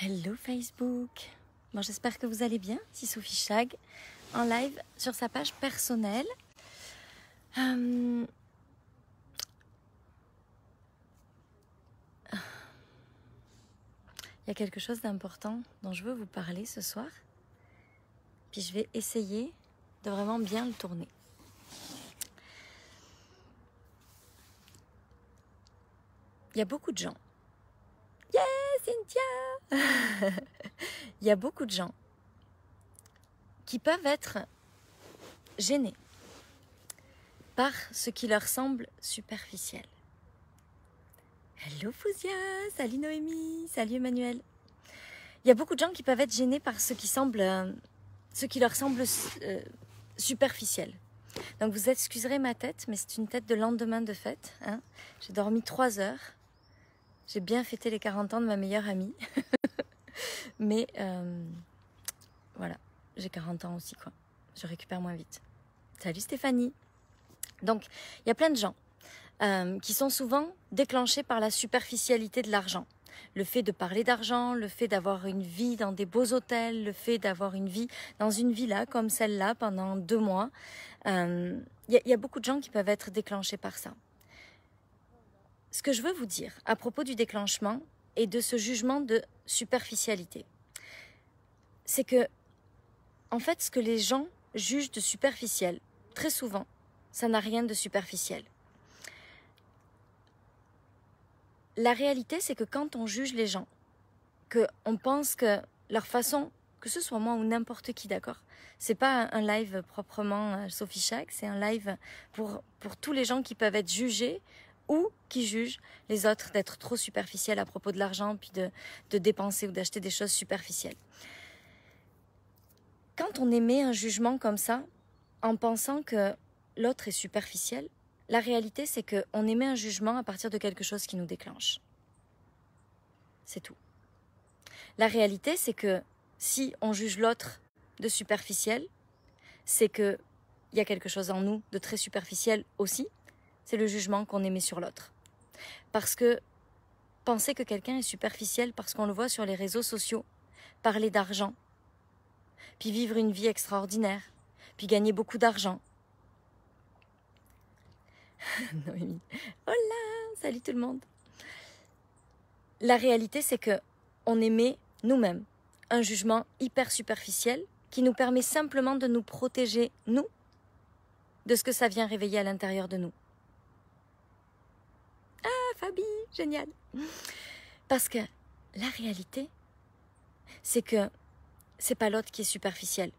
Hello Facebook. Bon, j'espère que vous allez bien. C'est Sophie Chag en live sur sa page personnelle. Il y a quelque chose d'important dont je veux vous parler ce soir. Puis je vais essayer de vraiment bien le tourner. Il y a beaucoup de gens. Yeah, Cynthia. Il y a beaucoup de gens qui peuvent être gênés par ce qui leur semble superficiel. Hello Fouzia, salut Noémie, salut Emmanuel. Il y a beaucoup de gens qui peuvent être gênés par ce qui leur semble superficiel. Donc vous excuserez ma tête, mais c'est une tête de lendemain de fête. Hein. J'ai dormi 3 heures. J'ai bien fêté les 40 ans de ma meilleure amie. Mais voilà, j'ai 40 ans aussi, quoi. Je récupère moins vite. Salut Stéphanie. Donc, il y a plein de gens qui sont souvent déclenchés par la superficialité de l'argent. Le fait de parler d'argent, le fait d'avoir une vie dans des beaux hôtels, le fait d'avoir une vie dans une villa comme celle-là pendant 2 mois. Il y a beaucoup de gens qui peuvent être déclenchés par ça. Ce que je veux vous dire à propos du déclenchement et de ce jugement de superficialité, c'est que, en fait, ce que les gens jugent de superficiel, très souvent, ça n'a rien de superficiel. La réalité, c'est que quand on juge les gens, qu'on pense que leur façon, que ce soit moi ou n'importe qui, d'accord, c'est pas un live proprement Sophie Chag, c'est un live pour tous les gens qui peuvent être jugés ou qui jugent les autres d'être trop superficiels à propos de l'argent, puis de dépenser ou d'acheter des choses superficielles. Quand on émet un jugement comme ça, en pensant que l'autre est superficiel, la réalité, c'est qu'on émet un jugement à partir de quelque chose qui nous déclenche. C'est tout. La réalité, c'est que si on juge l'autre de superficiel, c'est qu'il y a quelque chose en nous de très superficiel aussi. C'est le jugement qu'on émet sur l'autre. Parce que penser que quelqu'un est superficiel parce qu'on le voit sur les réseaux sociaux, parler d'argent, puis vivre une vie extraordinaire, puis gagner beaucoup d'argent. Noémie. Hola, salut tout le monde. La réalité, c'est que on émet nous-mêmes un jugement hyper superficiel qui nous permet simplement de nous protéger, nous, de ce que ça vient réveiller à l'intérieur de nous. Ah, Fabi, génial. Parce que la réalité, c'est que c'est pas l'autre qui est superficiel.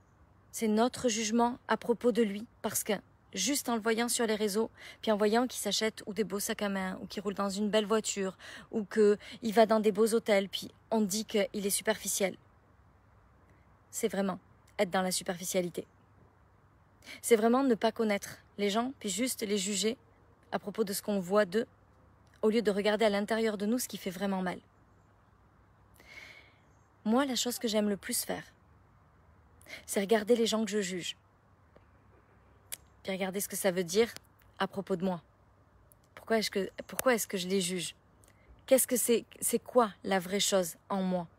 C'est notre jugement à propos de lui. Parce que juste en le voyant sur les réseaux, puis en voyant qu'il s'achète ou des beaux sacs à main, ou qu'il roule dans une belle voiture, ou qu'il va dans des beaux hôtels, puis on dit qu'il est superficiel. C'est vraiment être dans la superficialité. C'est vraiment ne pas connaître les gens, puis juste les juger à propos de ce qu'on voit d'eux, au lieu de regarder à l'intérieur de nous ce qui fait vraiment mal. Moi, la chose que j'aime le plus faire, c'est regarder les gens que je juge. Puis regarder ce que ça veut dire à propos de moi. Pourquoi est-ce que je les juge? Qu'est-ce que c'est quoi la vraie chose en moi?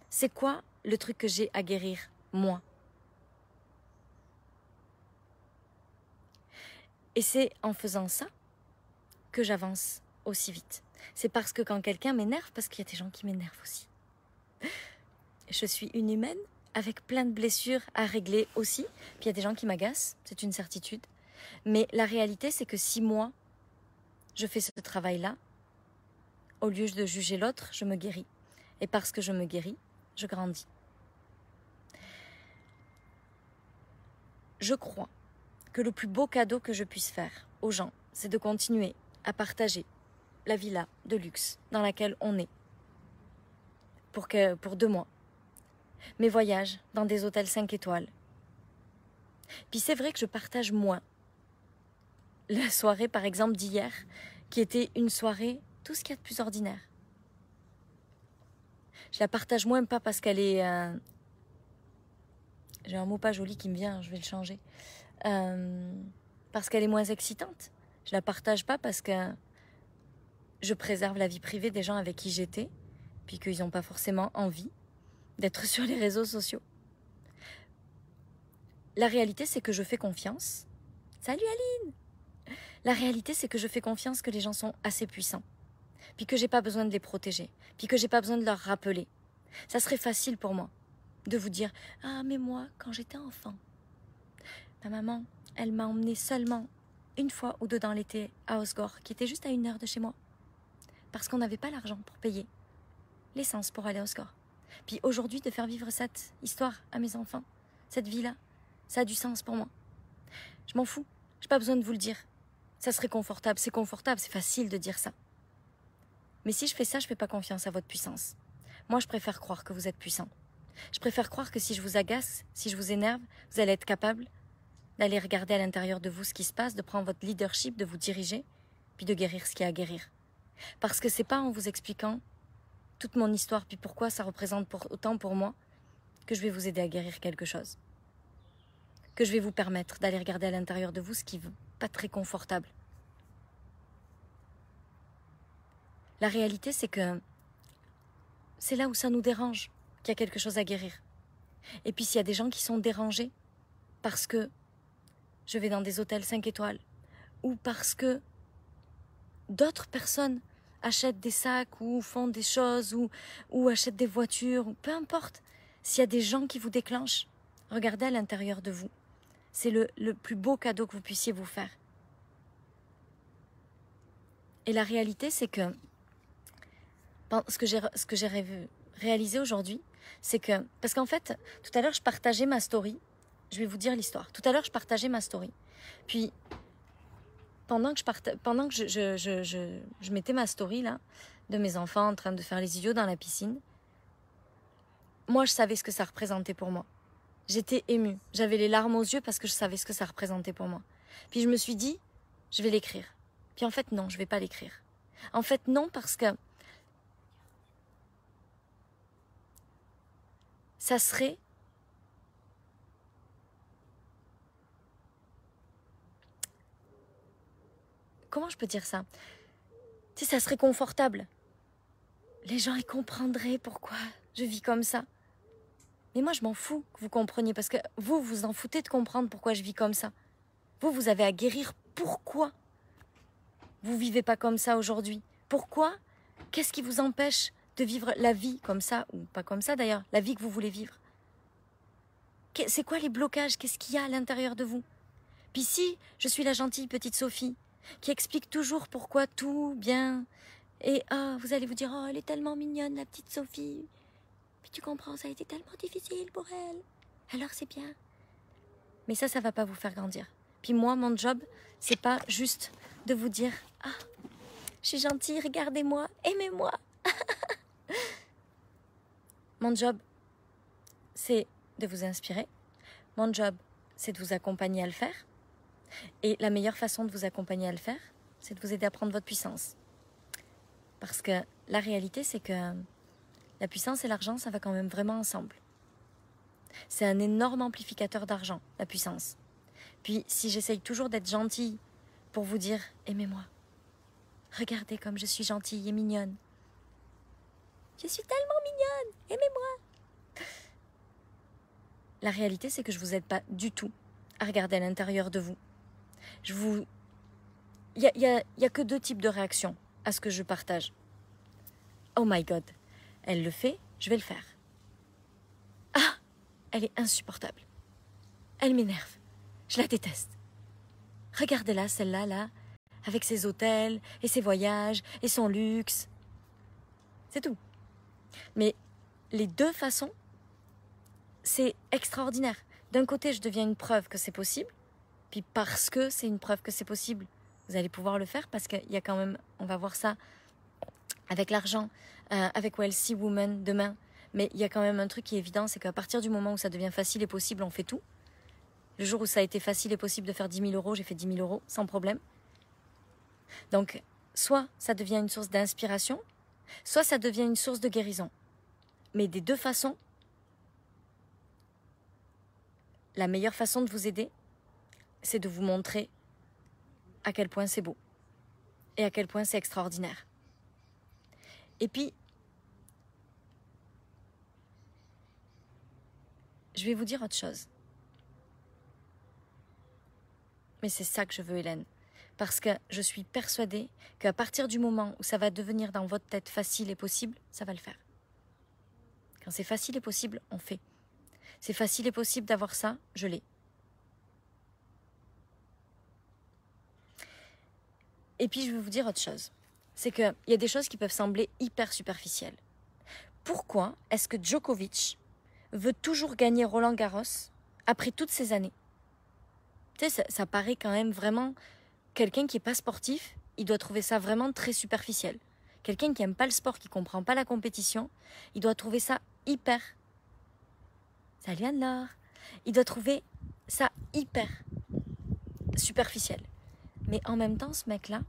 C'est quoi le truc que j'ai à guérir, moi? Et c'est en faisant ça que j'avance aussi vite. C'est parce que quand quelqu'un m'énerve, parce qu'il y a des gens qui m'énervent aussi. Je suis une humaine avec plein de blessures à régler aussi. Puis il y a des gens qui m'agacent, c'est une certitude. Mais la réalité, c'est que si moi, je fais ce travail-là, au lieu de juger l'autre, je me guéris. Et parce que je me guéris, je grandis. Je crois que le plus beau cadeau que je puisse faire aux gens, c'est de continuer à partager la villa de luxe dans laquelle on est pour 2 mois. Mes voyages dans des hôtels 5 étoiles. Puis c'est vrai que je partage moins la soirée, par exemple, d'hier, qui était une soirée, tout ce qu'il y a de plus ordinaire. Je la partage moins, pas parce qu'elle est... J'ai un mot pas joli qui me vient, je vais le changer. Parce qu'elle est moins excitante. Je la partage pas parce que je préserve la vie privée des gens avec qui j'étais, puis qu'ils n'ont pas forcément envie d'être sur les réseaux sociaux. La réalité, c'est que je fais confiance. Salut Aline! La réalité, c'est que je fais confiance que les gens sont assez puissants. Puis que j'ai pas besoin de les protéger. Puis que j'ai pas besoin de leur rappeler. Ça serait facile pour moi de vous dire « Ah, mais moi, quand j'étais enfant, ma maman, elle m'a emmenée seulement une fois ou deux dans l'été à Osgore, qui était juste à 1 heure de chez moi. Parce qu'on n'avait pas l'argent pour payer l'essence pour aller à Osgore. Puis aujourd'hui, de faire vivre cette histoire à mes enfants, cette vie-là, ça a du sens pour moi. Je m'en fous, j'ai pas besoin de vous le dire. Ça serait confortable, c'est facile de dire ça. Mais si je fais ça, je fais pas confiance à votre puissance. Moi, je préfère croire que vous êtes puissant. Je préfère croire que si je vous agace, si je vous énerve, vous allez être capable d'aller regarder à l'intérieur de vous ce qui se passe, de prendre votre leadership, de vous diriger, puis de guérir ce qu'il y a à guérir. Parce que c'est pas en vous expliquant toute mon histoire, puis pourquoi ça représente autant pour moi, que je vais vous aider à guérir quelque chose. Que je vais vous permettre d'aller regarder à l'intérieur de vous ce qui n'est pas très confortable. La réalité, c'est que c'est là où ça nous dérange qu'il y a quelque chose à guérir. Et puis s'il y a des gens qui sont dérangés parce que je vais dans des hôtels 5 étoiles ou parce que d'autres personnes achètent des sacs ou font des choses ou achètent des voitures, ou peu importe. S'il y a des gens qui vous déclenchent, regardez à l'intérieur de vous. C'est le plus beau cadeau que vous puissiez vous faire. Et la réalité, c'est que ce que j'ai réalisé aujourd'hui, c'est que... Parce qu'en fait, tout à l'heure, je partageais ma story. Je vais vous dire l'histoire. Tout à l'heure, je partageais ma story. Puis, pendant que je mettais ma story, là, de mes enfants en train de faire les idiots dans la piscine, moi, je savais ce que ça représentait pour moi. J'étais émue. J'avais les larmes aux yeux parce que je savais ce que ça représentait pour moi. Puis, je me suis dit, je vais l'écrire. Puis, en fait, non, je vais pas l'écrire. En fait, non, parce que ça serait... Comment je peux dire ça? Tu sais, ça serait confortable. Les gens, ils comprendraient pourquoi je vis comme ça. Mais moi, je m'en fous que vous compreniez, parce que vous, vous en foutez de comprendre pourquoi je vis comme ça. Vous avez à guérir pourquoi vous vivez pas comme ça aujourd'hui. Pourquoi? Qu'est-ce qui vous empêche de vivre la vie comme ça, ou pas comme ça d'ailleurs, la vie que vous voulez vivre? C'est quoi les blocages? Qu'est-ce qu'il y a à l'intérieur de vous? Puis si je suis la gentille petite Sophie, qui explique toujours pourquoi tout bien, et vous allez vous dire, oh, elle est tellement mignonne, la petite Sophie. Puis tu comprends, ça a été tellement difficile pour elle. Alors c'est bien. Mais ça va pas vous faire grandir. Puis moi, mon job, c'est pas juste de vous dire, je suis gentille, regardez-moi, aimez-moi. Mon job, c'est de vous inspirer. Mon job, c'est de vous accompagner à le faire. Et la meilleure façon de vous accompagner à le faire, c'est de vous aider à prendre votre puissance. Parce que la réalité, c'est que la puissance et l'argent, ça va quand même vraiment ensemble. C'est un énorme amplificateur d'argent, la puissance. Puis, si j'essaye toujours d'être gentille pour vous dire « Aimez-moi, regardez comme je suis gentille et mignonne. Je suis tellement mignonne, aimez-moi !» La réalité, c'est que je ne vous aide pas du tout à regarder à l'intérieur de vous. Il y a que 2 types de réactions à ce que je partage. Oh my God, elle le fait, je vais le faire. Ah, elle est insupportable. Elle m'énerve. Je la déteste. Regardez-la, celle-là, là, avec ses hôtels, et ses voyages, et son luxe. C'est tout. Mais les 2 façons, c'est extraordinaire. D'un côté, je deviens une preuve que c'est possible, puis parce que c'est une preuve que c'est possible, vous allez pouvoir le faire, parce qu'il y a quand même, on va voir ça avec l'argent, avec Wealthy Woman demain, mais il y a quand même un truc qui est évident, c'est qu'à partir du moment où ça devient facile et possible, on fait tout. Le jour où ça a été facile et possible de faire 10 000 euros, j'ai fait 10 000 euros sans problème. Donc, soit ça devient une source d'inspiration, soit ça devient une source de guérison. Mais des 2 façons, la meilleure façon de vous aider, c'est de vous montrer à quel point c'est beau et à quel point c'est extraordinaire. Et puis, je vais vous dire autre chose. Mais c'est ça que je veux, Hélène. Parce que je suis persuadée qu'à partir du moment où ça va devenir dans votre tête facile et possible, ça va le faire. Quand c'est facile et possible, on fait. C'est facile et possible d'avoir ça, je l'ai. Et puis je veux vous dire autre chose. C'est qu'il y a des choses qui peuvent sembler hyper superficielles. Pourquoi est-ce que Djokovic veut toujours gagner Roland-Garros après toutes ces années? Tu sais, ça paraît quand même vraiment... Quelqu'un qui n'est pas sportif, il doit trouver ça vraiment très superficiel. Quelqu'un qui n'aime pas le sport, qui ne comprend pas la compétition, il doit trouver ça hyper... Salut Anne-Laure. Il doit trouver ça hyper superficiel. Mais en même temps, ce mec-là,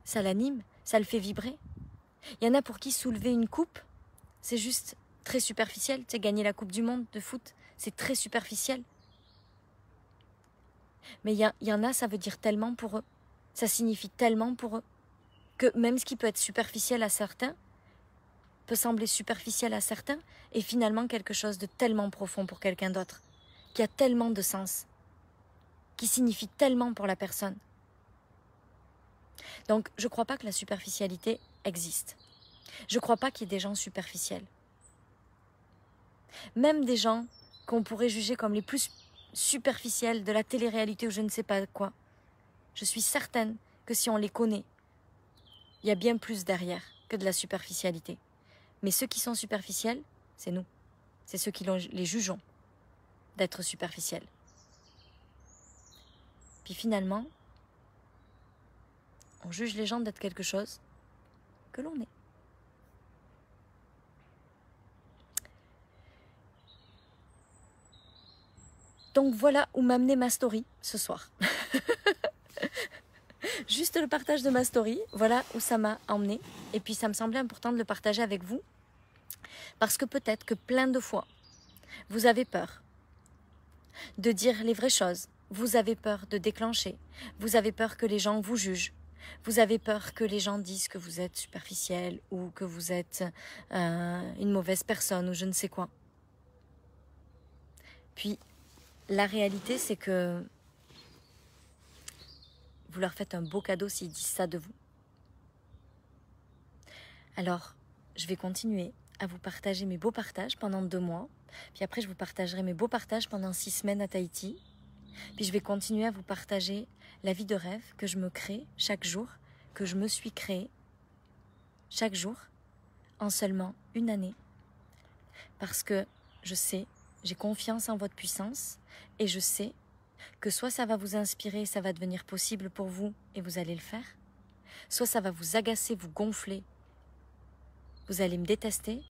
ça l'anime, ça le fait vibrer. Il y en a pour qui soulever une coupe, c'est juste très superficiel. Tu sais, gagner la Coupe du Monde de foot, c'est très superficiel. Mais il y en a, ça veut dire tellement pour eux. Ça signifie tellement pour eux. Que même ce qui peut être superficiel à certains, peut sembler superficiel à certains, est finalement quelque chose de tellement profond pour quelqu'un d'autre. Qui a tellement de sens. Qui signifie tellement pour la personne. Donc, je ne crois pas que la superficialité existe. Je ne crois pas qu'il y ait des gens superficiels. Même des gens qu'on pourrait juger comme les plus superficiels de la télé-réalité ou je ne sais pas quoi. Je suis certaine que si on les connaît, il y a bien plus derrière que de la superficialité. Mais ceux qui sont superficiels, c'est nous. C'est ceux qui les jugeons d'être superficiels. Puis finalement, on juge les gens d'être quelque chose que l'on est. Donc voilà où m'a amené ma story ce soir. Juste le partage de ma story, voilà où ça m'a emmené. Et puis ça me semblait important de le partager avec vous. Parce que peut-être que plein de fois, vous avez peur de dire les vraies choses. Vous avez peur de déclencher. Vous avez peur que les gens vous jugent. Vous avez peur que les gens disent que vous êtes superficiel ou que vous êtes une mauvaise personne ou je ne sais quoi. Puis, la réalité, c'est que vous leur faites un beau cadeau s'ils disent ça de vous. Alors, je vais continuer à vous partager mes beaux partages pendant 2 mois. Puis après, je vous partagerai mes beaux partages pendant 6 semaines à Tahiti. Puis je vais continuer à vous partager la vie de rêve que je me crée chaque jour, que je me suis créée chaque jour, en seulement 1 année. Parce que je sais, j'ai confiance en votre puissance et je sais que soit ça va vous inspirer, ça va devenir possible pour vous et vous allez le faire, soit ça va vous agacer, vous gonfler, vous allez me détester